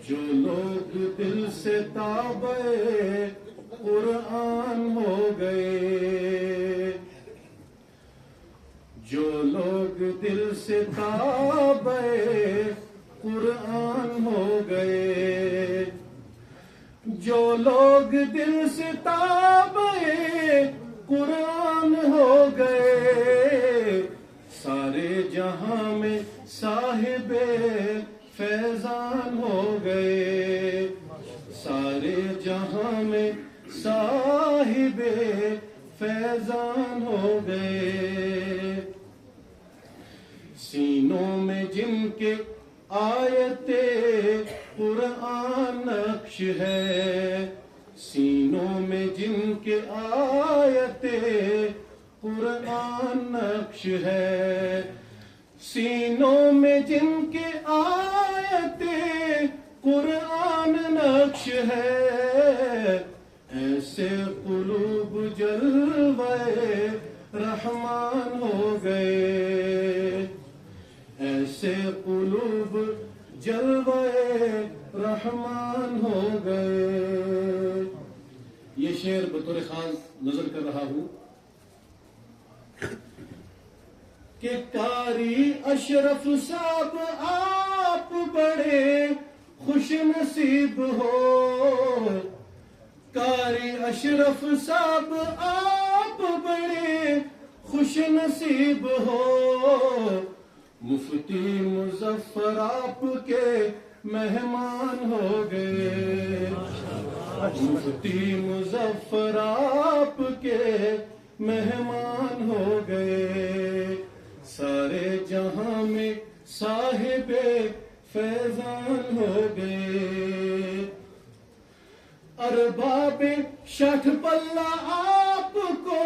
جو لوگ دل سے تابع قرآن ہو گئے، جو لوگ دل سے تابع قرآن ہو گئے، جو لوگ دل سے تابع قرآن ہو گئے، سارے جہاں میں صاحب فیضان ہو گئے، سارے جہاں میں صاحب فیضان ہو گئے۔ سینوں میں جن کے آیت قرآن نقش ہے، سینوں میں جن کے آیت قرآن نقش ہے، سینوں میں جن کے آیت قرآن نقش ہے، ایسے قلوب جلوہ رحمان ہو گئے، ایسے قلوب جلوہ رحمان ہو گئے۔ یہ شعر بطور خاص نظر کر رہا ہوں کہ قاری اشرف صاحب آپ بڑے خوش نصیب ہو، قاری اشرف صاحب آپ بڑے خوش نصیب ہو، مفتی مظفر آپ کے مہمان ہو گئے، مفتی مظفر آپ کے مہمان ہو گئے، سارے جہاں میں صاحب فیضان ہو گئے۔ ارباب شٹھ پلہ آپ کو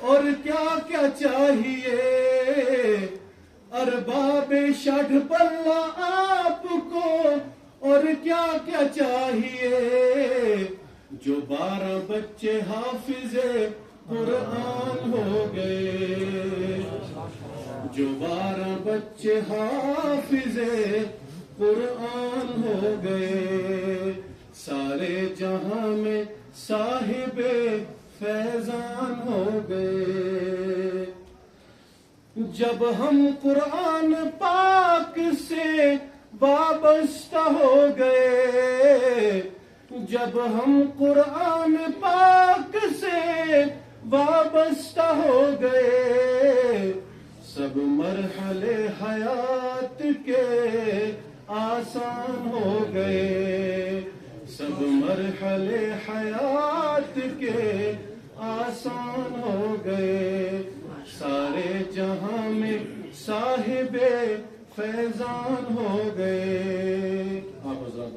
اور کیا کیا چاہیے، ارباب شٹھ پلہ آپ کو اور کیا کیا چاہیے، جو 12 بچے حافظ قرآن ہو گئے، جو 12 بچے حافظ قرآن ہو گئے، سارے جہاں میں صاحب فیضان ہو گئے۔ جب ہم قرآن پاک سے وابستہ ہو گئے، جب ہم قرآن پاک سے وابستہ ہو گئے، سب مرحلے حیات کے آسان ہو گئے، سب مرحلے حیات کے آسان ہو گئے، سارے جہاں میں صاحب فیضان ہو گئے۔ آپ حضرات